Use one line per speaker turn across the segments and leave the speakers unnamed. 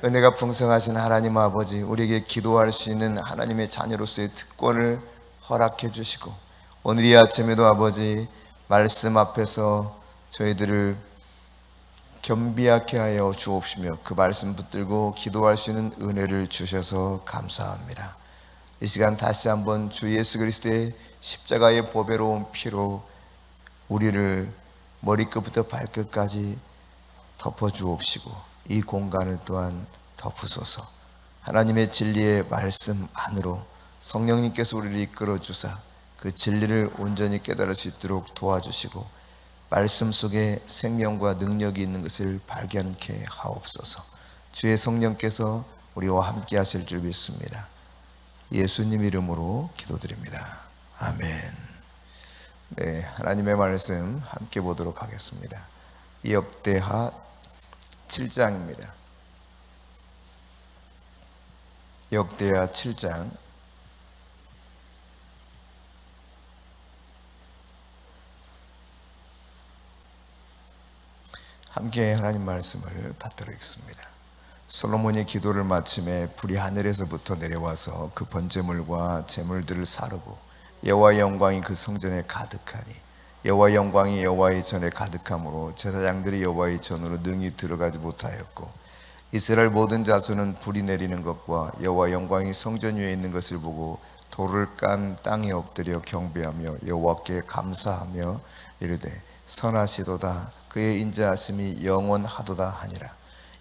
은혜가 풍성하신 하나님 아버지, 우리에게 기도할 수 있는 하나님의 자녀로서의 특권을 허락해 주시고, 오늘 이 아침에도 아버지 말씀 앞에서 저희들을 겸비하게 하여 주옵시며 그 말씀 붙들고 기도할 수 있는 은혜를 주셔서 감사합니다. 이 시간 다시 한번 주 예수 그리스도의 십자가의 보배로운 피로 우리를 머리끝부터 발끝까지 덮어주옵시고 이 공간을 또한 덮으소서. 하나님의 진리의 말씀 안으로 성령님께서 우리를 이끌어 주사 그 진리를 온전히 깨달을 수 있도록 도와주시고 말씀 속에 생명과 능력이 있는 것을 발견케 하옵소서. 주의 성령께서 우리와 함께 하실 줄 믿습니다. 예수님 이름으로 기도드립니다. 아멘. 네, 하나님의 말씀 함께 보도록 하겠습니다. 역대하 7장입니다. 역대하 7장 함께 하나님 말씀을 받도록 하겠습니다. 솔로몬이 기도를 마침에 불이 하늘에서부터 내려와서 그 번제물과 제물들을 사르고 여호와의 영광이 그 성전에 가득하니 여호와의 영광이 여호와의 전에 가득함으로 제사장들이 여호와의 전으로 능히 들어가지 못하였고 이스라엘 모든 자손은 불이 내리는 것과 여호와의 영광이 성전 위에 있는 것을 보고 돌을 깐 땅에 엎드려 경배하며 여호와께 감사하며 이르되 선하시도다 그의 인자하심이 영원하도다 하니라.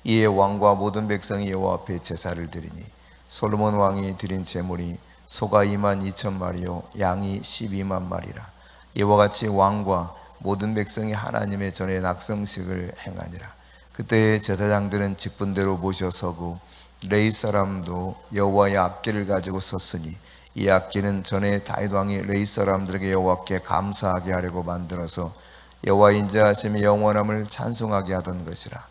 이에 왕과 모든 백성이 여호와 앞에 제사를 드리니 솔로몬 왕이 드린 제물이 소가 22,000마리요 양이 12만 마리라. 이와 같이 왕과 모든 백성이 하나님의 전에 낙성식을 행하니라. 그때 제사장들은 직분대로 모셔서고 레위 사람도 여호와의 악기를 가지고 섰으니 이 악기는 전에 다윗 왕이 레위 사람들에게 여호와께 감사하게 하려고 만들어서 여호와의 인자하심이 영원함을 찬송하게 하던 것이라.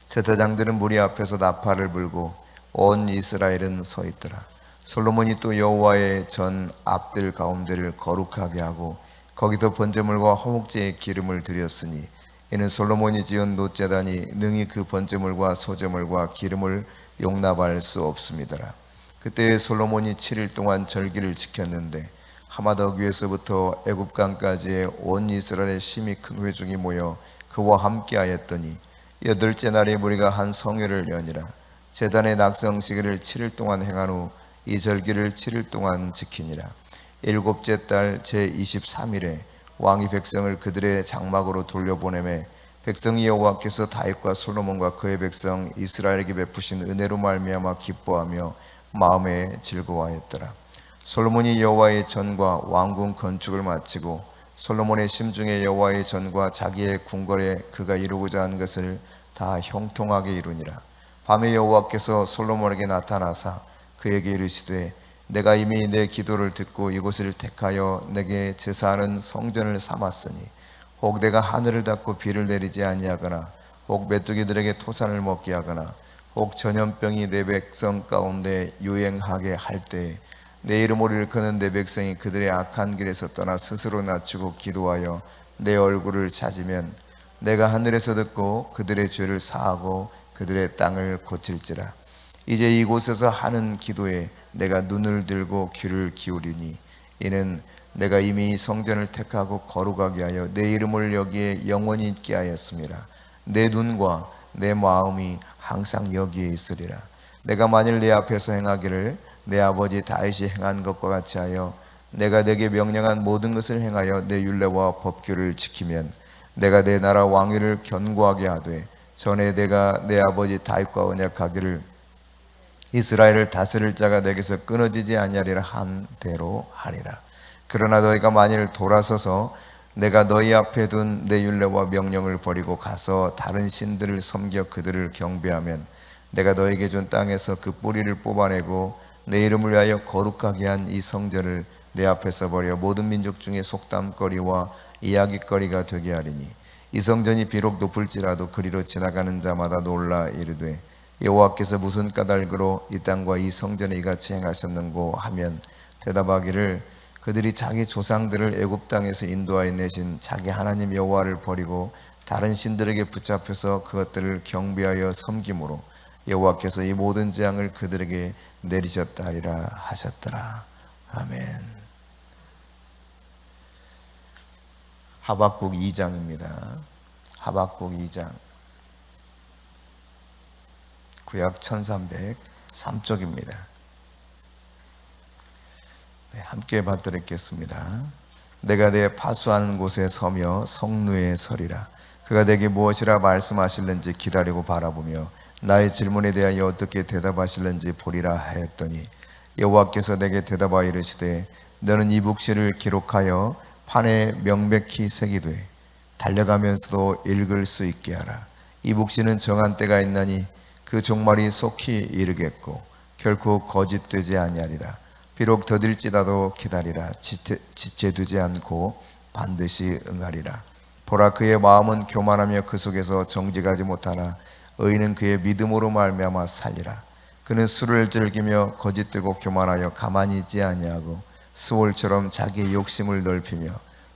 제사장들은 무리 앞에서 나팔을 불고 온 이스라엘은 서 있더라. 솔로몬이 또 여호와의 전 앞들 가운데를 거룩하게 하고 거기서 번제물과 화목제의 기름을 드렸으니 이는 솔로몬이 지은 놋제단이 능히 그 번제물과 소제물과 기름을 용납할 수 없습니다. 그때 솔로몬이 7일 동안 절기를 지켰는데 하마덕 위에서부터 애굽강까지의 온 이스라엘의 심히 큰 회중이 모여 그와 함께하였더니 8째 날에 무리가 한 성회를 여니라. 제단의 낙성식을 7일 동안 행한 후 이 절기를 7일 동안 지키니라. 7째 달 제23일에 왕이 백성을 그들의 장막으로 돌려보내매 백성이 여호와께서 다윗과 솔로몬과 그의 백성 이스라엘에게 베푸신 은혜로 말미암아 기뻐하며 마음에 즐거워하였더라. 솔로몬이 여호와의 전과 왕궁 건축을 마치고 솔로몬의 심중에 여호와의 전과 자기의 궁궐에 그가 이루고자 한 것을 다 형통하게 이루니라. 밤에 여호와께서 솔로몬에게 나타나사 그에게 이르시되 내가 이미 내 기도를 듣고 이곳을 택하여 내게 제사하는 성전을 삼았으니 혹 내가 하늘을 닫고 비를 내리지 아니하거나 혹 메뚜기들에게 토산을 먹게 하거나 혹 전염병이 내 백성 가운데 유행하게 할 때에 내 이름으로 일컫는 내 백성이 그들의 악한 길에서 떠나 스스로 낮추고 기도하여 내 얼굴을 찾으면 내가 하늘에서 듣고 그들의 죄를 사하고 그들의 땅을 고칠지라. 이제 이곳에서 하는 기도에 내가 눈을 들고 귀를 기울이니 이는 내가 이미 성전을 택하고 거룩하게 하여 내 이름을 여기에 영원히 있게 하였습니다. 내 눈과 내 마음이 항상 여기에 있으리라. 내가 만일 내 앞에서 행하기를 내 아버지 다윗이 행한 것과 같이 하여 내가 내게 명령한 모든 것을 행하여 내 율례와 법규를 지키면 내가 내 나라 왕위를 견고하게 하되 전에 내가 내 아버지 다윗과 언약하기를 이스라엘을 다스릴 자가 내게서 끊어지지 아니하리라 한 대로 하리라. 그러나 너희가 만일 돌아서서 내가 너희 앞에 둔 내 율례와 명령을 버리고 가서 다른 신들을 섬겨 그들을 경배하면 내가 너희에게 준 땅에서 그 뿌리를 뽑아내고 내 이름을 위하여 거룩하게 한 이 성전을 내 앞에서 버려 모든 민족 중에 속담거리와 이야깃거리가 되게 하리니 이 성전이 비록 높을지라도 그리로 지나가는 자마다 놀라 이르되 여호와께서 무슨 까닭으로 이 땅과 이 성전에 이같이 행하셨는고 하면 대답하기를 그들이 자기 조상들을 애굽 땅에서 인도하여 내신 자기 하나님 여호와를 버리고 다른 신들에게 붙잡혀서 그것들을 경배하여 섬김으로 여호와께서 이 모든 재앙을 그들에게 내리셨다 하리라 하셨더라. 아멘. 하박국 2장입니다. 하박국 2장 구약 1303쪽입니다. 함께 받들겠습니다. 내가 내 파수하는 곳에 서며 성루에 서리라. 그가 내게 무엇이라 말씀하실는지 기다리고 바라보며 나의 질문에 대하여 어떻게 대답하실는지 보리라 하였더니 여호와께서 내게 대답하여 이르시되 너는 이 묵시를 기록하여 판에 명백히 새기되 달려가면서도 읽을 수 있게 하라. 이 묵시는 정한 때가 있나니 그 종말이 속히 이르겠고 결코 거짓되지 아니하리라. 비록 더딜지라도 기다리라. 지체되지 않고 반드시 응하리라. 보라, 그의 마음은 교만하며 그 속에서 정직하지 못하나 의인은 그의 믿음으로 말미암아 살리라. 그는 술을 즐기며 거짓되고 교만하여 가만히 있지 아니하고 스올처럼 자기의 욕심을 넓히며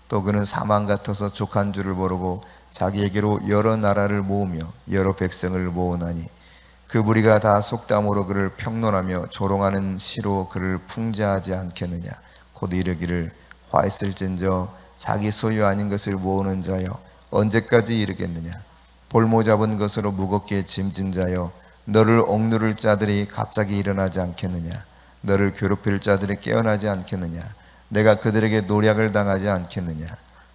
또 그는 사망 같아서 족한 줄을 모르고 자기에게로 여러 나라를 모으며 여러 백성을 모으나니 그 무리가 다 속담으로 그를 평론하며 조롱하는 시로 그를 풍자하지 않겠느냐. 곧 이르기를 화 있을진저 자기 소유 아닌 것을 모으는 자여 언제까지 이르겠느냐. 볼모 잡은 것으로 무겁게 짐진 자여 너를 억누를 자들이 갑자기 일어나지 않겠느냐. 너를 괴롭힐 자들이 깨어나지 않겠느냐. 내가 그들에게 노략을 당하지 않겠느냐.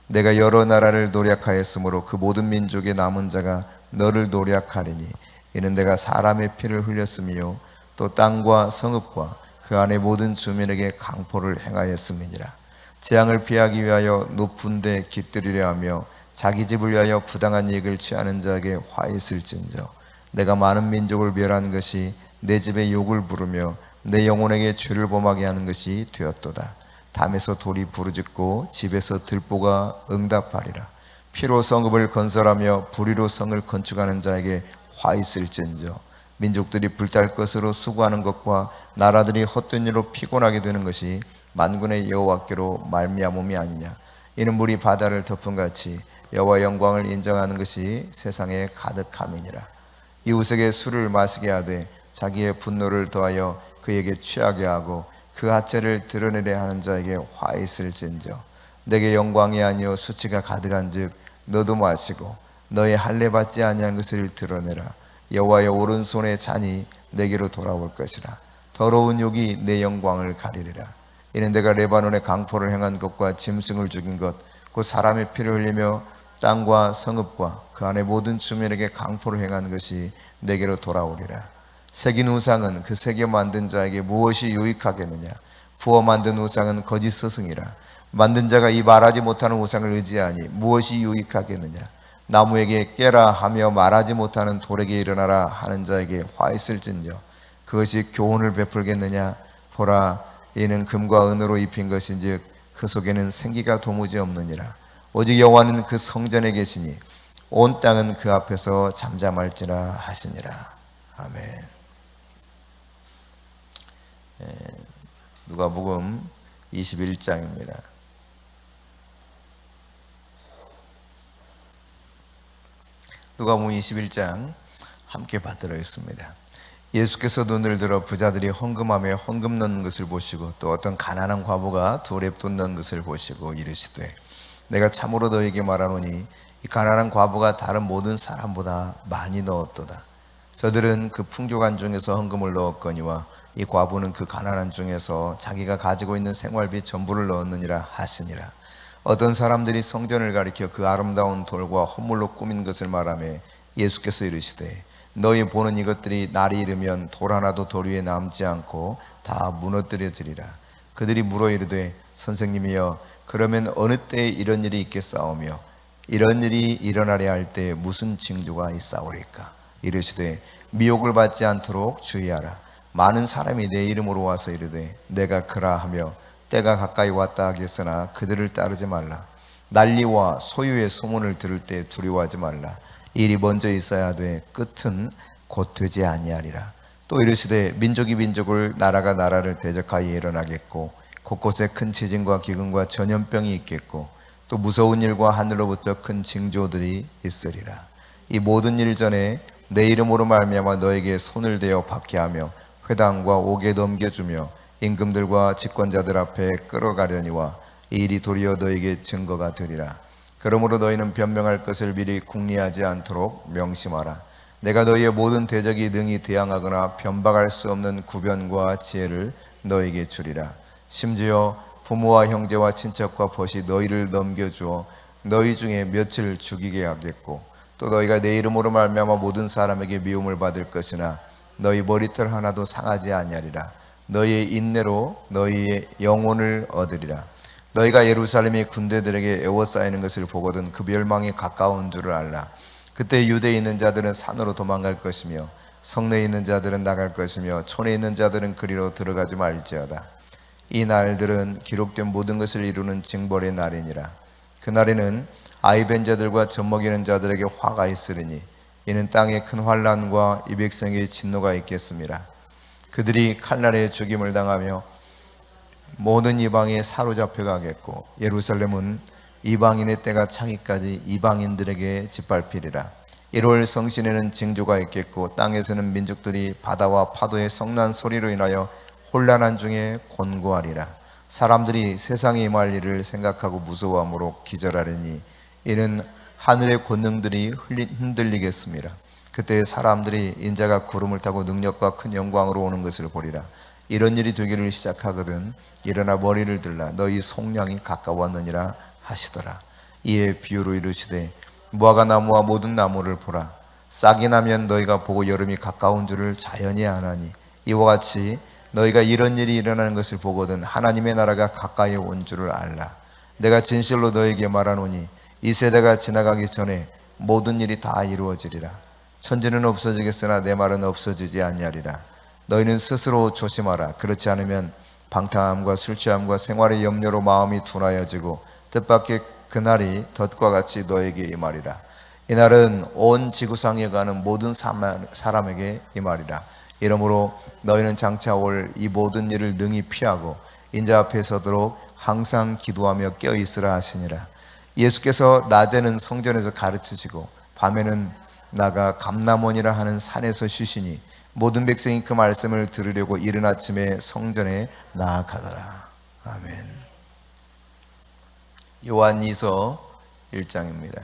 내가 여러 나라를 노략하였으므로 그 모든 민족의 남은 자가 너를 노략하리니 이는 내가 사람의 피를 흘렸으며 또 땅과 성읍과 그 안의 모든 주민에게 강포를 행하였음이니라. 재앙을 피하기 위하여 높은 데 깃들이려 하며 자기 집을 위하여 부당한 이익을 취하는 자에게 화 있을진저 내가 많은 민족을 멸한 것이 내 집에 욕을 부르며 내 영혼에게 죄를 범하게 하는 것이 되었도다. 담에서 돌이 부르짖고 집에서 들보가 응답하리라. 피로 성읍을 건설하며 불의로 성을 건축하는 자에게 화 있을진저 민족들이 불탈 것으로 수고하는 것과 나라들이 헛된 일로 피곤하게 되는 것이 만군의 여호와께로 말미암음이 아니냐. 이는 물이 바다를 덮은 같이 여호와의 영광을 인정하는 것이 세상에 가득함이니라. 이웃에게 술을 마시게 하되 자기의 분노를 더하여 그에게 취하게 하고 그 하체를 드러내려 하는 자에게 화 있을진저 내게 영광이 아니요 수치가 가득한즉 너도 마시고 너의 할례 받지 아니한 것을 드러내라. 여호와의 오른손의 잔이 내게로 돌아올 것이라. 더러운 욕이 내 영광을 가리리라. 이는 내가 레바논의 강포를 행한 것과 짐승을 죽인 것 곧 사람의 피를 흘리며 땅과 성읍과 그 안의 모든 주민에게 강포를 행한 것이 내게로 돌아오리라. 새긴 우상은 그 새겨 만든 자에게 무엇이 유익하겠느냐. 부어 만든 우상은 거짓 스승이라. 만든 자가 이 말하지 못하는 우상을 의지하니 무엇이 유익하겠느냐. 나무에게 깨라 하며 말하지 못하는 돌에게 일어나라 하는 자에게 화 있을진저 그것이 교훈을 베풀겠느냐. 보라, 이는 금과 은으로 입힌 것인즉 그 속에는 생기가 도무지 없느니라. 오직 여호와는 그 성전에 계시니 온 땅은 그 앞에서 잠잠할지라 하시니라. 아멘. 누가복음 21장입니다. 누가복음 21장 함께 받들어있습니다. 예수께서 눈을 들어 부자들이 헌금함에 헌금 넣는 것을 보시고 또 어떤 가난한 과부가 두 렙돈 넣는 것을 보시고 이르시되 내가 참으로 너에게 말하노니 이 가난한 과부가 다른 모든 사람보다 많이 넣었도다. 저들은 그 풍족한 중에서 헌금을 넣었거니와 이 과부는 그 가난한 중에서 자기가 가지고 있는 생활비 전부를 넣었느니라 하시니라. 어떤 사람들이 성전을 가리켜 그 아름다운 돌과 헌물로 꾸민 것을 말하며 예수께서 이르시되 너희 보는 이것들이 날이 이르면 돌 하나도 돌 위에 남지 않고 다 무너뜨려지리라. 그들이 물어 이르되 선생님이여 그러면 어느 때에 이런 일이 있겠사오며 이런 일이 일어나려 할 때 무슨 징조가 있사오리까. 이르시되 미혹을 받지 않도록 주의하라. 많은 사람이 내 이름으로 와서 이르되 내가 그라 하며 때가 가까이 왔다 하겠으나 그들을 따르지 말라. 난리와 소유의 소문을 들을 때 두려워하지 말라. 일이 먼저 있어야 돼 끝은 곧 되지 아니하리라. 또 이르시되 민족이 민족을 나라가 나라를 대적하여 일어나겠고 곳곳에 큰 지진과 기근과 전염병이 있겠고 또 무서운 일과 하늘로부터 큰 징조들이 있으리라. 이 모든 일 전에 내 이름으로 말미암아 너에게 손을 대어 받게 하며 회당과 옥에 넘겨주며 임금들과 집권자들 앞에 끌어가려니와 이 일이 도리어 너에게 증거가 되리라. 그러므로 너희는 변명할 것을 미리 궁리하지 않도록 명심하라. 내가 너희의 모든 대적이 능히 대항하거나 변박할 수 없는 구변과 지혜를 너에게 주리라. 심지어 부모와 형제와 친척과 벗이 너희를 넘겨주어 너희 중에 며칠 죽이게 하겠고 또 너희가 내 이름으로 말미암아 모든 사람에게 미움을 받을 것이나 너희 머리털 하나도 상하지 아니하리라. 너희의 인내로 너희의 영혼을 얻으리라. 너희가 예루살렘이 군대들에게 에워싸이는 것을 보거든 그 멸망이 가까운 줄을 알라. 그때 유대에 있는 자들은 산으로 도망갈 것이며 성내에 있는 자들은 나갈 것이며 촌에 있는 자들은 그리로 들어가지 말지어다. 이 날들은 기록된 모든 것을 이루는 징벌의 날이니라. 그날에는 아이 벤 자들과 젖먹이는 자들에게 화가 있으리니 이는 땅에 큰 환난과 이 백성의 진노가 있겠습니다. 그들이 칼날에 죽임을 당하며 모든 이방에 사로잡혀 가겠고 예루살렘은 이방인의 때가 차기까지 이방인들에게 짓밟히리라. 1월 성신에는 징조가 있겠고 땅에서는 민족들이 바다와 파도의 성난 소리로 인하여 혼란한 중에 곤고하리라. 사람들이 세상에 임할 일을 생각하고 무서워함으로 기절하리니 이는 하늘의 권능들이 흔들리겠습니다. 그때 사람들이 인자가 구름을 타고 능력과 큰 영광으로 오는 것을 보리라. 이런 일이 되기를 시작하거든 일어나 머리를 들라 너희 속량이 가까웠느니라 하시더라. 이에 비유로 이르시되 무화과 나무와 모든 나무를 보라. 싹이 나면 너희가 보고 여름이 가까운 줄을 자연히 아나니 이와 같이 너희가 이런 일이 일어나는 것을 보거든 하나님의 나라가 가까이 온 줄을 알라. 내가 진실로 너희에게 말하노니 이 세대가 지나가기 전에 모든 일이 다 이루어지리라. 천지는 없어지겠으나 내 말은 없어지지 아니하리라. 너희는 스스로 조심하라. 그렇지 않으면 방탕함과 술 취함과 생활의 염려로 마음이 둔하여지고 뜻밖의 그날이 덫과 같이 너에게 임하리라. 이날은 온 지구상에 가는 모든 사람에게 임하리라. 이러므로 너희는 장차 올 이 모든 일을 능히 피하고 인자 앞에 서도록 항상 기도하며 껴있으라 하시니라. 예수께서 낮에는 성전에서 가르치시고 밤에는 나가 감람원이라 하는 산에서 쉬시니 모든 백성이 그 말씀을 들으려고 이른 아침에 성전에 나아가더라. 아멘. 요한이서 1장입니다.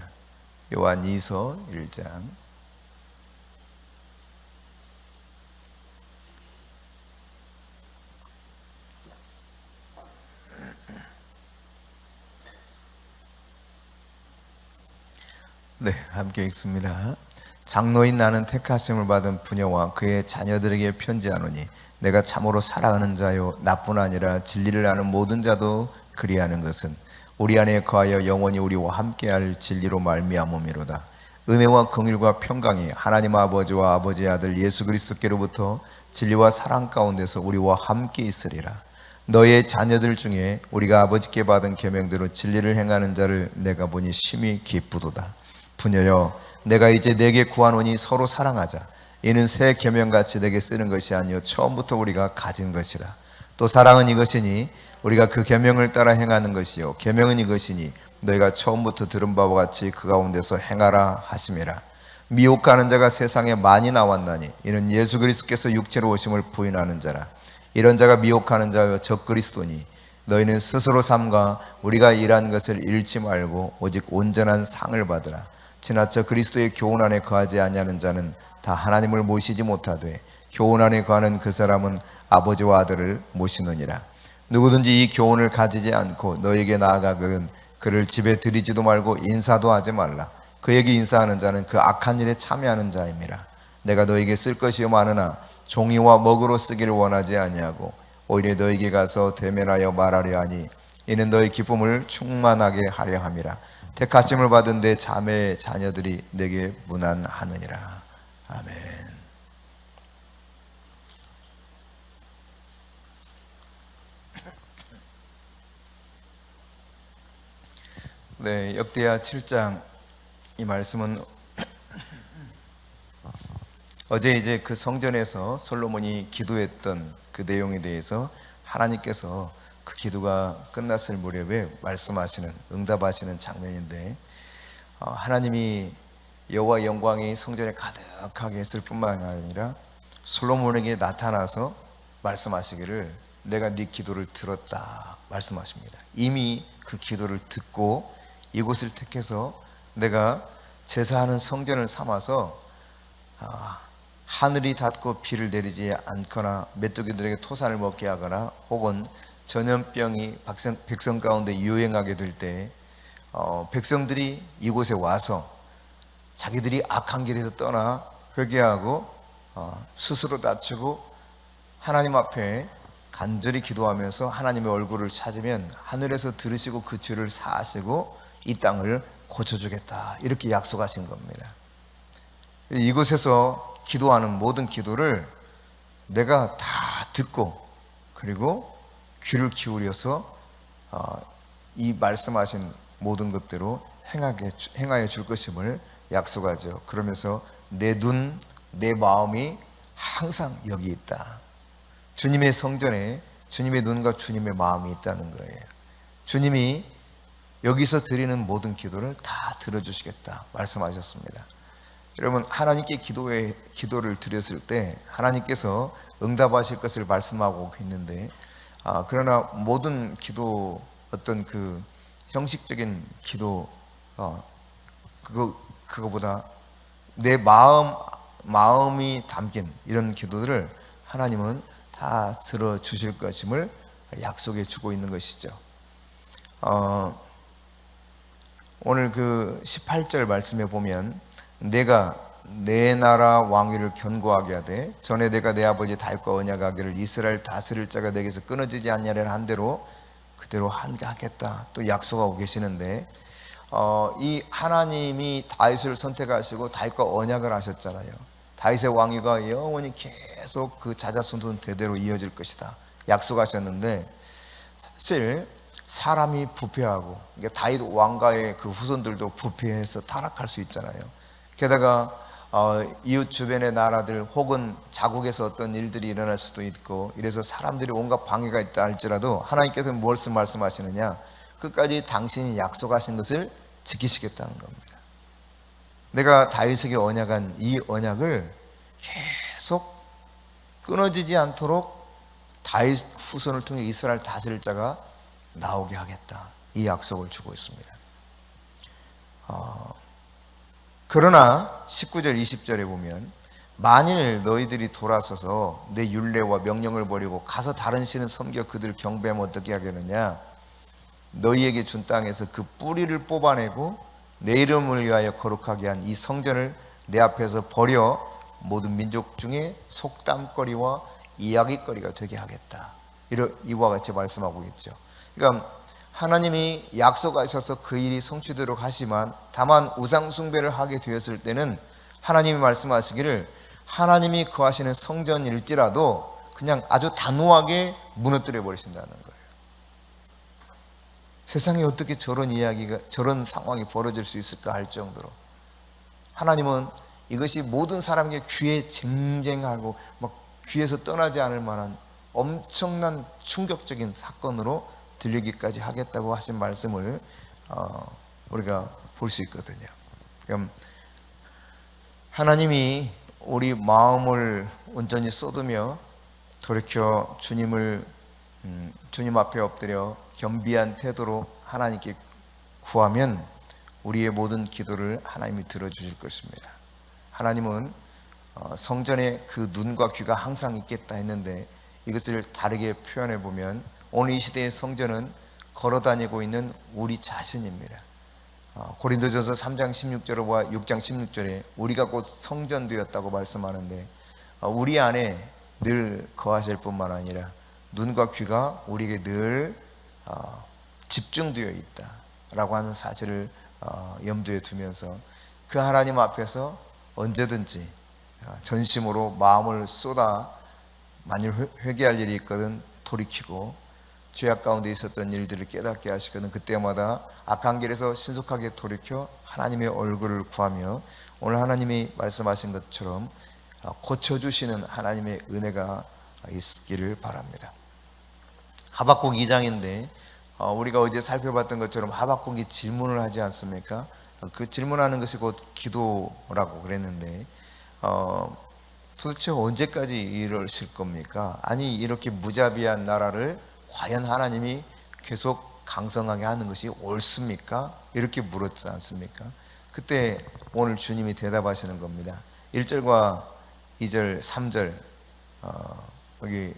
요한이서 1장. 네, 함께 읽습니다. 장로인 나는 택하심을 받은 부녀와 그의 자녀들에게 편지하노니 내가 참으로 사랑하는 자요 나뿐 아니라 진리를 아는 모든 자도 그리하는 것은 우리 안에 거하여 영원히 우리와 함께할 진리로 말미암음이로다. 은혜와 긍휼과 평강이 하나님 아버지와 아버지의 아들 예수 그리스도께로부터 진리와 사랑 가운데서 우리와 함께 있으리라. 너의 자녀들 중에 우리가 아버지께 받은 계명대로 진리를 행하는 자를 내가 보니 심히 기쁘도다. 부녀여 내가 이제 내게 구하노니 서로 사랑하자. 이는 새 계명같이 내게 쓰는 것이 아니요 처음부터 우리가 가진 것이라. 또 사랑은 이것이니 우리가 그 계명을 따라 행하는 것이요 계명은 이것이니 너희가 처음부터 들은 바와 같이 그 가운데서 행하라 하심이라. 미혹하는 자가 세상에 많이 나왔나니 이는 예수 그리스도께서 육체로 오심을 부인하는 자라. 이런 자가 미혹하는 자여 적 그리스도니 너희는 스스로 삼가 우리가 일한 것을 잃지 말고 오직 온전한 상을 받으라. 지나쳐 그리스도의 교훈 안에 거하지 아니하는 자는 다 하나님을 모시지 못하되 교훈 안에 거하는 그 사람은 아버지와 아들을 모시느니라. 누구든지 이 교훈을 가지지 않고 너에게 나아가거든 그를 집에 들이지도 말고 인사도 하지 말라. 그에게 인사하는 자는 그 악한 일에 참여하는 자임이라. 내가 너에게 쓸 것이 많으나 종이와 먹으로 쓰기를 원하지 아니하고 오히려 너에게 가서 대면하여 말하려 하니 이는 너의 기쁨을 충만하게 하려 함이라. 택하심을 받은 내 자매의 자녀들이 내게 문안하느니라. 아멘. 네, 역대하 7장 이 말씀은 어제 이제 그 성전에서 솔로몬이 기도했던 그 내용에 대해서 하나님께서 그 기도가 끝났을 무렵에 말씀하시는 응답하시는 장면인데 하나님이 여호와 영광이 성전에 가득하게 했을 뿐만 아니라 솔로몬에게 나타나서 말씀하시기를 내가 네 기도를 들었다 말씀하십니다. 이미 그 기도를 듣고 이곳을 택해서 내가 제사하는 성전을 삼아서 하늘이 닫고 비를 내리지 않거나 메뚜기들에게 토산을 먹게 하거나 혹은 전염병이 백성 가운데 유행하게 될 때 백성들이 이곳에 와서 자기들이 악한 길에서 떠나 회개하고 스스로 낮추고 하나님 앞에 간절히 기도하면서 하나님의 얼굴을 찾으면 하늘에서 들으시고 그 죄를 사하시고 이 땅을 고쳐주겠다 이렇게 약속하신 겁니다. 이곳에서 기도하는 모든 기도를 내가 다 듣고 그리고 귀를 기울여서 이 말씀하신 모든 것대로 행하여 줄 것임을 약속하죠. 그러면서 내 눈, 내 마음이 항상 여기 있다. 주님의 성전에 주님의 눈과 주님의 마음이 있다는 거예요. 주님이 여기서 드리는 모든 기도를 다 들어주시겠다 말씀하셨습니다. 여러분, 하나님께 기도를 드렸을 때 하나님께서 응답하실 것을 말씀하고 있는데 그러나 모든 기도 어떤 그 형식적인 기도 그거보다 내 마음이 담긴 이런 기도들을 하나님은 다 들어주실 것임을 약속해 주고 있는 것이죠. 오늘 그 18절 말씀에 보면 내가 내 나라 왕위를 견고하게 하되 전에 내가 내 아버지 다윗과 언약하기를 이스라엘 다스릴 자가 내게서 끊어지지 않냐를 한 대로 그대로 하겠다 또 약속하고 계시는데 이 하나님이 다윗을 선택하시고 다윗과 언약을 하셨잖아요. 다윗의 왕위가 영원히 계속 그 자자손손 대대로 이어질 것이다 약속하셨는데 사실 사람이 부패하고 다윗 왕가의 그 후손들도 부패해서 타락할 수 있잖아요. 게다가 이웃 주변의 나라들 혹은 자국에서 어떤 일들이 일어날 수도 있고 이래서 사람들이 온갖 방해가 있다 할지라도 하나님께서는 무엇을 말씀하시느냐 끝까지 당신이 약속하신 것을 지키시겠다는 겁니다. 내가 다윗에게 언약한 이 언약을 계속 끊어지지 않도록 다윗 후손을 통해 이스라엘 다스릴 자가 나오게 하겠다 이 약속을 주고 있습니다. 그러나 19절 20절에 보면 만일 너희들이 돌아서서 내 율례와 명령을 버리고 가서 다른 신을 섬겨 그들을 경배하면 어떻게 하겠느냐 너희에게 준 땅에서 그 뿌리를 뽑아내고 내 이름을 위하여 거룩하게 한 이 성전을 내 앞에서 버려 모든 민족 중에 속담거리와 이야기거리가 되게 하겠다 이와 같이 말씀하고 있죠. 그러니까 하나님이 약속하셔서 그 일이 성취되도록 하지만 다만 우상 숭배를 하게 되었을 때는 하나님이 말씀하시기를 하나님이 거하시는 성전일지라도 그냥 아주 단호하게 무너뜨려 버리신다는 거예요. 세상에 어떻게 저런 상황이 벌어질 수 있을까 할 정도로 하나님은 이것이 모든 사람에게 귀에 쟁쟁하고 막 귀에서 떠나지 않을 만한 엄청난 충격적인 사건으로 들리기까지 하겠다고 하신 말씀을 우리가 볼 수 있거든요. 그럼 하나님이 우리 마음을 온전히 쏟으며 돌이켜 주님 앞에 엎드려 겸비한 태도로 하나님께 구하면 우리의 모든 기도를 하나님이 들어주실 것입니다. 하나님은 성전에 그 눈과 귀가 항상 있겠다 했는데 이것을 다르게 표현해 보면 오늘 이 시대의 성전은 걸어다니고 있는 우리 자신입니다. 고린도전서 3장 16절과 6장 16절에 우리가 곧 성전되었다고 말씀하는데 우리 안에 늘 거하실 뿐만 아니라 눈과 귀가 우리에게 늘 집중되어 있다라고 하는 사실을 염두에 두면서 그 하나님 앞에서 언제든지 전심으로 마음을 쏟아 만일 회개할 일이 있거든 돌이키고 죄악 가운데 있었던 일들을 깨닫게 하시거든 그때마다 악한 길에서 신속하게 돌이켜 하나님의 얼굴을 구하며 오늘 하나님이 말씀하신 것처럼 고쳐주시는 하나님의 은혜가 있기를 바랍니다. 하박국 2장인데 우리가 어제 살펴봤던 것처럼 하박국이 질문을 하지 않습니까? 그 질문하는 것이 곧 기도라고 그랬는데 도대체 언제까지 이러실 겁니까? 아니 이렇게 무자비한 나라를 과연 하나님이 계속 강성하게 하는 것이 옳습니까? 이렇게 물었지 않습니까? 그때 오늘 주님이 대답하시는 겁니다. 1절과 2절, 3절 여기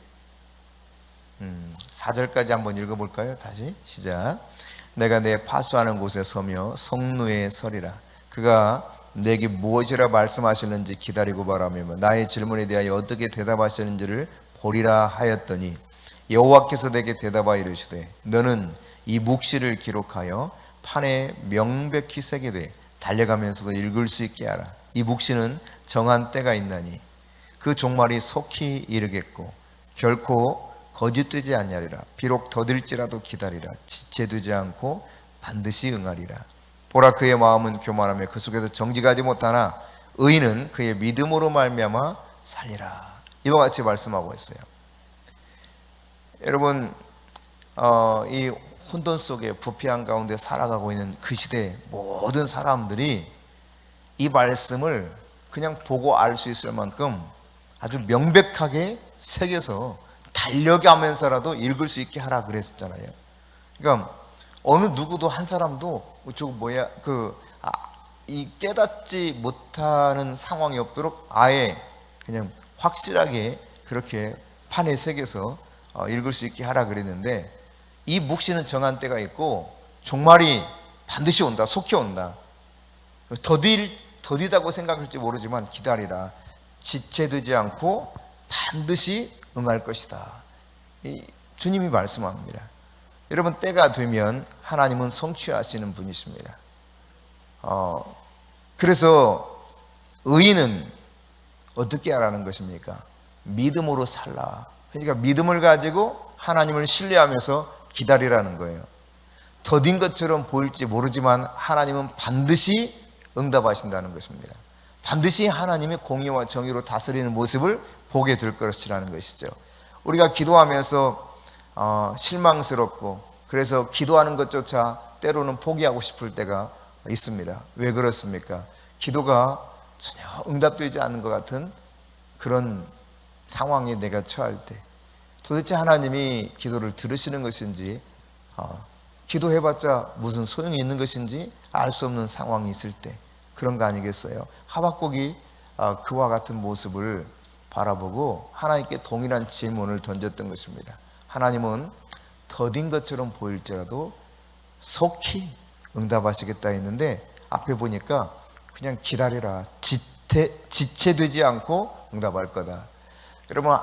4절까지 한번 읽어볼까요? 다시 시작. 내가 내 파수하는 곳에 서며 성루에 서리라. 그가 내게 무엇이라 말씀하시는지 기다리고 바라며 나의 질문에 대하여 어떻게 대답하시는지를 보리라 하였더니 여호와께서 내게 대답하여 이르시되 너는 이 묵시를 기록하여 판에 명백히 새기되 달려가면서도 읽을 수 있게 하라. 이 묵시는 정한 때가 있나니 그 종말이 속히 이르겠고 결코 거짓되지 아니하리라. 비록 더딜지라도 기다리라. 지체되지 않고 반드시 응하리라. 보라 그의 마음은 교만하며 그 속에서 정직하지 못하나 의인은 그의 믿음으로 말미암아 살리라. 이와 같이 말씀하고 있어요. 여러분 이 혼돈 속에 부패한 가운데 살아가고 있는 그 시대의 모든 사람들이 이 말씀을 그냥 보고 알 수 있을 만큼 아주 명백하게 새겨서 달려가면서라도 읽을 수 있게 하라 그랬잖아요. 그러니까 어느 누구도 한 사람도 이 깨닫지 못하는 상황이 없도록 아예 그냥 확실하게 그렇게 판에 새겨서 읽을 수 있게 하라 그랬는데 이 묵시는 정한 때가 있고 종말이 반드시 온다. 속히 온다. 더디다고 생각할지 모르지만 기다리라. 지체되지 않고 반드시 응할 것이다. 주님이 말씀합니다. 여러분 때가 되면 하나님은 성취하시는 분이십니다. 그래서 의인은 어떻게 하라는 것입니까? 믿음으로 살라. 그러니까 믿음을 가지고 하나님을 신뢰하면서 기다리라는 거예요. 더딘 것처럼 보일지 모르지만 하나님은 반드시 응답하신다는 것입니다. 반드시 하나님의 공의와 정의로 다스리는 모습을 보게 될 것이라는 것이죠. 우리가 기도하면서 실망스럽고 그래서 기도하는 것조차 때로는 포기하고 싶을 때가 있습니다. 왜 그렇습니까? 기도가 전혀 응답되지 않는 것 같은 그런 상황에 내가 처할 때 도대체 하나님이 기도를 들으시는 것인지 기도해봤자 무슨 소용이 있는 것인지 알 수 없는 상황이 있을 때 그런 거 아니겠어요? 하박국이 그와 같은 모습을 바라보고 하나님께 동일한 질문을 던졌던 것입니다. 하나님은 더딘 것처럼 보일지라도 속히 응답하시겠다 했는데 앞에 보니까 그냥 기다리라. 지체되지 않고 응답할 거다. 여러분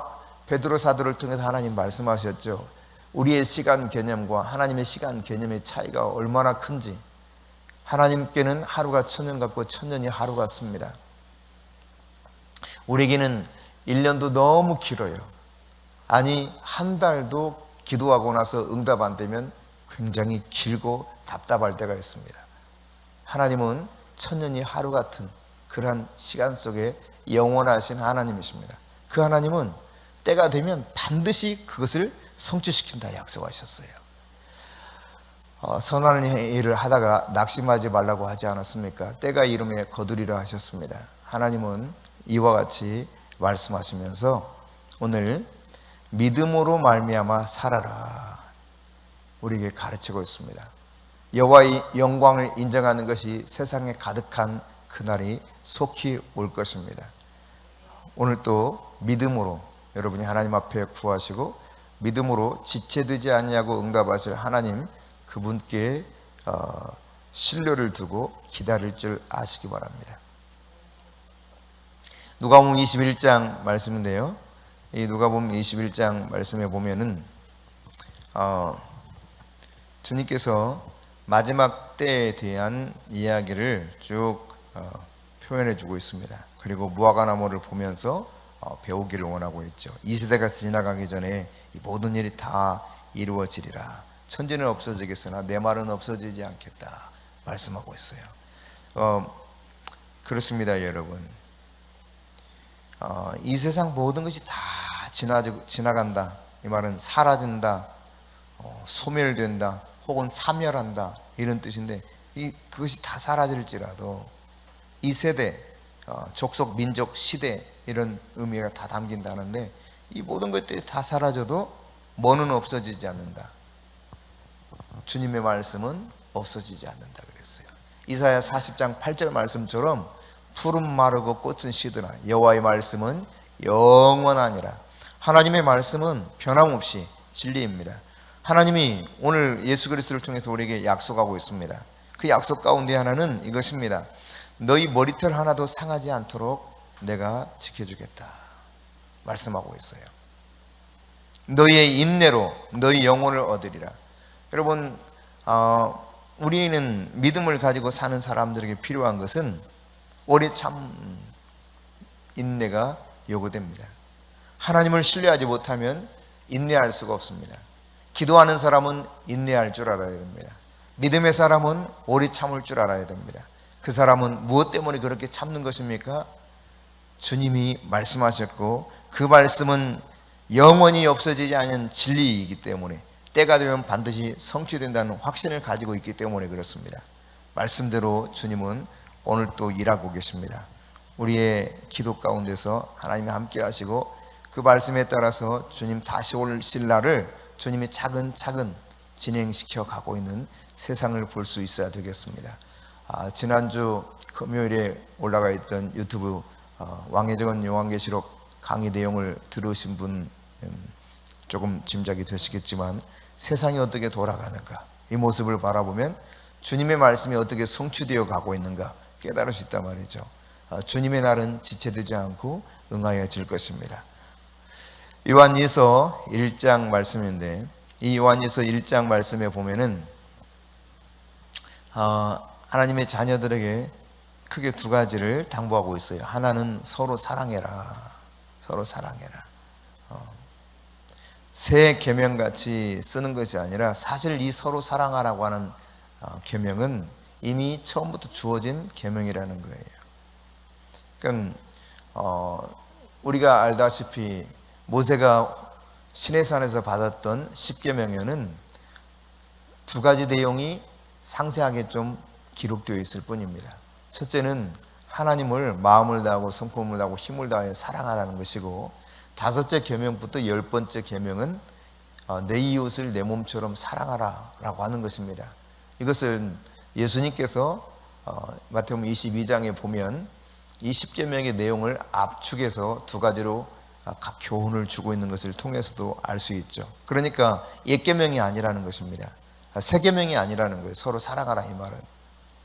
베드로 사도를 통해서 하나님 말씀하셨죠. 우리의 시간 개념과 하나님의 시간 개념의 차이가 얼마나 큰지. 하나님께는 하루가 천년 같고 천년이 하루 같습니다. 우리에게는 1년도 너무 길어요. 아니 한 달도 기도하고 나서 응답 안 되면 굉장히 길고 답답할 때가 있습니다. 하나님은 천년이 하루 같은 그러한 시간 속에 영원하신 하나님이십니다. 그 하나님은 때가 되면 반드시 그것을 성취시킨다 약속하셨어요. 선한 일을 하다가 낙심하지 말라고 하지 않았습니까? 때가 이름에 거두리라 하셨습니다. 하나님은 이와 같이 말씀하시면서 오늘 믿음으로 말미암아 살아라 우리에게 가르치고 있습니다. 여호와의 영광을 인정하는 것이 세상에 가득한 그날이 속히 올 것입니다. 오늘 또 믿음으로 여러분이 하나님 앞에 구하시고 믿음으로 지체되지 아니하고 응답하실 하나님 그분께 신뢰를 두고 기다릴 줄 아시기 바랍니다. 누가복음 21장 말씀인데요. 이 누가복음 21장 말씀에 보면은 주님께서 마지막 때에 대한 이야기를 쭉 표현해 주고 있습니다. 그리고 무화과나무를 보면서 배우기를 원하고 있죠. 이 세대가 지나가기 전에 이 모든 일이 다 이루어지리라. 천지는 없어지겠으나 내 말은 없어지지 않겠다 말씀하고 있어요. 그렇습니다, 여러분. 이 세상 모든 것이 다 지나간다. 이 말은 사라진다, 소멸된다, 혹은 사멸한다 이런 뜻인데 그것이 다 사라질지라도 이 세대, 족속, 민족, 시대 이런 의미가 다 담긴다는데, 이 모든 것들이 다 사라져도 뭐는 없어지지 않는다. 주님의 말씀은 없어지지 않는다 그랬어요. 이사야 40장 8절 말씀처럼 푸른 마르고 꽃은 시드나 여호와의 말씀은 영원하니라. 하나님의 말씀은 변함없이 진리입니다. 하나님이 오늘 예수 그리스도를 통해서 우리에게 약속하고 있습니다. 그 약속 가운데 하나는 이것입니다. 너희 머리털 하나도 상하지 않도록 내가 지켜주겠다 말씀하고 있어요. 너희의 인내로 너희 영혼을 얻으리라. 여러분, 우리는 믿음을 가지고 사는 사람들에게 필요한 것은 오래 참 인내가 요구됩니다. 하나님을 신뢰하지 못하면 인내할 수가 없습니다. 기도하는 사람은 인내할 줄 알아야 됩니다. 믿음의 사람은 오래 참을 줄 알아야 됩니다. 그 사람은 무엇 때문에 그렇게 참는 것입니까? 주님이 말씀하셨고 그 말씀은 영원히 없어지지 않은 진리이기 때문에 때가 되면 반드시 성취된다는 확신을 가지고 있기 때문에 그렇습니다. 말씀대로 주님은 오늘 또 일하고 계십니다. 우리의 기도 가운데서 하나님이 함께 하시고 그 말씀에 따라서 주님 다시 오실 날을 주님이 차근차근 진행시켜 가고 있는 세상을 볼 수 있어야 되겠습니다. 지난주 금요일에 올라가 있던 유튜브 왕의 적은 요한계시록 강의 내용을 들으신 분 조금 짐작이 되시겠지만 세상이 어떻게 돌아가는가, 이 모습을 바라보면 주님의 말씀이 어떻게 성취되어 가고 있는가 깨달을 수 있단 말이죠. 주님의 날은 지체되지 않고 응하여질 것입니다. 요한일서 1장 말씀인데, 이 요한일서 1장 말씀에 보면은 하나님의 자녀들에게 크게 두 가지를 당부하고 있어요. 하나는 서로 사랑해라. 서로 사랑해라. 새 계명같이 쓰는 것이 아니라 사실 이 서로 사랑하라고 하는 계명은 이미 처음부터 주어진 계명이라는 거예요. 그러니까 우리가 알다시피 모세가 시내산에서 받았던 십계명에는 두 가지 내용이 상세하게 좀 기록되어 있을 뿐입니다. 첫째는 하나님을 마음을 다하고 성품을 다하고 힘을 다하여 사랑하라는 것이고, 다섯째 계명부터 10번째 계명은 내 이웃을 내 몸처럼 사랑하라 라고 하는 것입니다. 이것은 예수님께서 마태복음 22장에 보면 이 십계명의 내용을 압축해서 두 가지로 각 교훈을 주고 있는 것을 통해서도 알 수 있죠. 그러니까 옛계명이 아니라는 것입니다. 새계명이 아니라는 거예요. 서로 사랑하라, 이 말은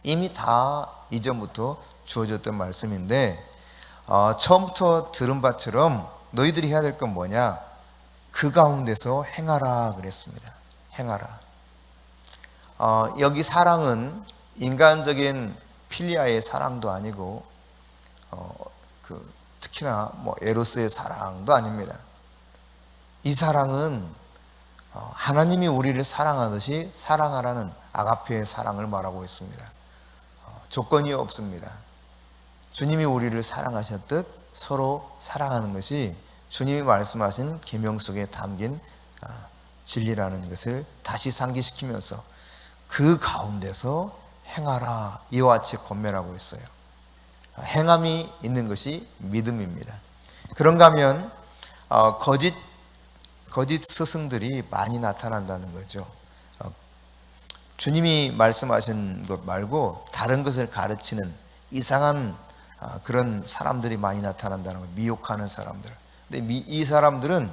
이미 다 이전부터 주어졌던 말씀인데, 처음부터 들은 바처럼 너희들이 해야 될 건 뭐냐? 그 가운데서 행하라 그랬습니다. 행하라. 여기 사랑은 인간적인 필리아의 사랑도 아니고 특히나 에로스의 사랑도 아닙니다. 이 사랑은 하나님이 우리를 사랑하듯이 사랑하라는 아가페의 사랑을 말하고 있습니다. 조건이 없습니다. 주님이 우리를 사랑하셨듯 서로 사랑하는 것이 주님이 말씀하신 계명 속에 담긴 진리라는 것을 다시 상기시키면서 그 가운데서 행하라, 이와 같이 권면하고 있어요. 행함이 있는 것이 믿음입니다. 그런가 하면 거짓 스승들이 많이 나타난다는 거죠. 주님이 말씀하신 것 말고 다른 것을 가르치는 이상한 그런 사람들이 많이 나타난다는 거예요. 미혹하는 사람들. 근데 이 사람들은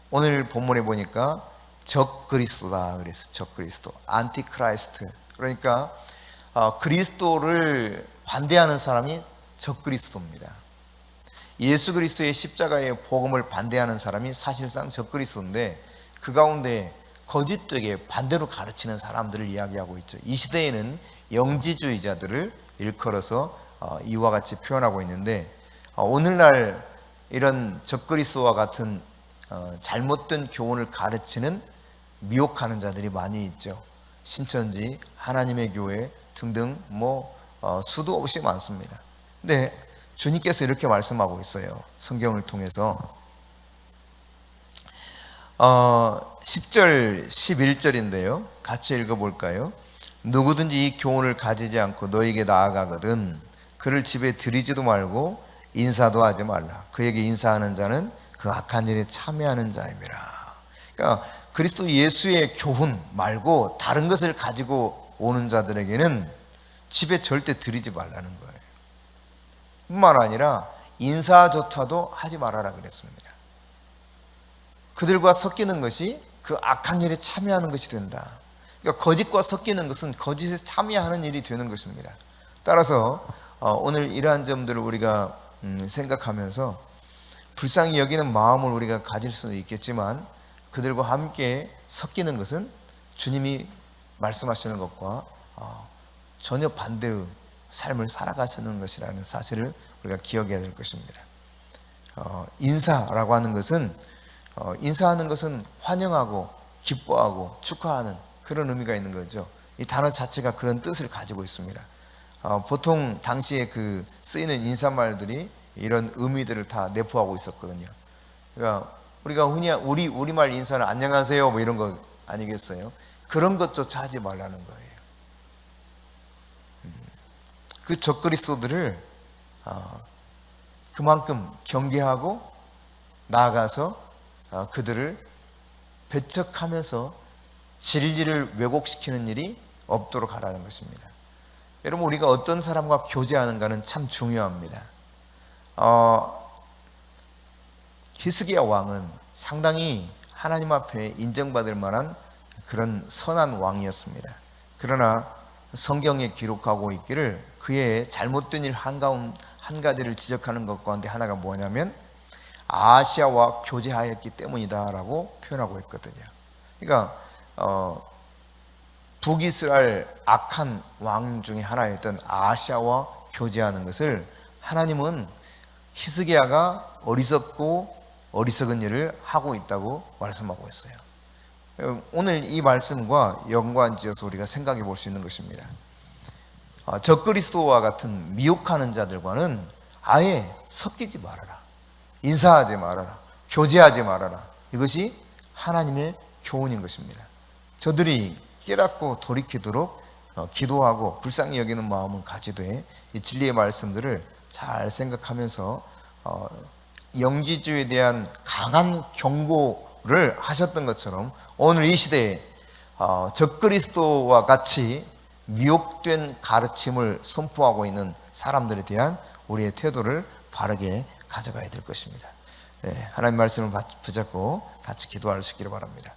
오늘 본문에 보니까 적그리스도다 그래서 적그리스도, 안티크라이스트. 그러니까 그리스도를 반대하는 사람이 적그리스도입니다. 예수 그리스도의 십자가의 복음을 반대하는 사람이 사실상 적그리스도인데, 그 가운데 거짓되게 반대로 가르치는 사람들을 이야기하고 있죠. 이 시대에는 영지주의자들을 일컬어서 이와 같이 표현하고 있는데, 오늘날 이런 적그리스도와 같은 잘못된 교훈을 가르치는 미혹하는 자들이 많이 있죠. 신천지, 하나님의 교회 등등 수도 없이 많습니다. 근데 주님께서 이렇게 말씀하고 있어요. 성경을 통해서 10절 11절인데요 같이 읽어볼까요? 누구든지 이 교훈을 가지지 않고 너에게 나아가거든 그를 집에 들이지도 말고 인사도 하지 말라. 그에게 인사하는 자는 그 악한 일에 참여하는 자임이라. 그러니까 그리스도 예수의 교훈 말고 다른 것을 가지고 오는 자들에게는 집에 절대 들이지 말라는 거예요. 뿐만 아니라 인사조차도 하지 말아라 그랬습니다. 그들과 섞이는 것이 그 악한 일에 참여하는 것이 된다. 그러니까 거짓과 섞이는 것은 거짓에 참여하는 일이 되는 것입니다. 따라서 오늘 이러한 점들을 우리가 생각하면서 불쌍히 여기는 마음을 우리가 가질 수는 있겠지만 그들과 함께 섞이는 것은 주님이 말씀하시는 것과 전혀 반대의 삶을 살아가시는 것이라는 사실을 우리가 기억해야 될 것입니다. 인사라고 하는 것은 인사하는 것은 환영하고 기뻐하고 축하하는 그런 의미가 있는 거죠. 이 단어 자체가 그런 뜻을 가지고 있습니다. 보통 당시에 그 쓰이는 인사말들이 이런 의미들을 다 내포하고 있었거든요. 그러니까 우리가 흔히 우리말 인사는 안녕하세요 뭐 이런 거 아니겠어요? 그런 것조차 하지 말라는 거예요. 그 적그리스도들을 그만큼 경계하고 나아가서 그들을 배척하면서 진리를 왜곡시키는 일이 없도록 하라는 것입니다. 여러분 우리가 어떤 사람과 교제하는가는 참 중요합니다. 히스기야 왕은 상당히 하나님 앞에 인정받을 만한 그런 선한 왕이었습니다. 그러나 성경에 기록하고 있기를 그의 잘못된 일 한 가지를 지적하는 것 가운데 하나가 뭐냐면 아하시아와 교제하였기 때문이다 라고 표현하고 있거든요. 그러니까 북이스라엘 악한 왕 중에 하나였던 아하시아와 교제하는 것을 하나님은 히스기야가 어리석고 어리석은 일을 하고 있다고 말씀하고 있어요. 오늘 이 말씀과 연관지어서 우리가 생각해 볼 수 있는 것입니다. 적그리스도와 같은 미혹하는 자들과는 아예 섞이지 말아라. 인사하지 말아라. 교제하지 말아라. 이것이 하나님의 교훈인 것입니다. 저들이 깨닫고 돌이키도록 기도하고 불쌍히 여기는 마음을 가지되 이 진리의 말씀들을 잘 생각하면서 영지주의에 대한 강한 경고를 하셨던 것처럼 오늘 이 시대에 적그리스도와 같이 미혹된 가르침을 선포하고 있는 사람들에 대한 우리의 태도를 바르게 가져가야 될 것입니다. 하나님 말씀을 붙잡고 같이 기도할 수 있기를 바랍니다.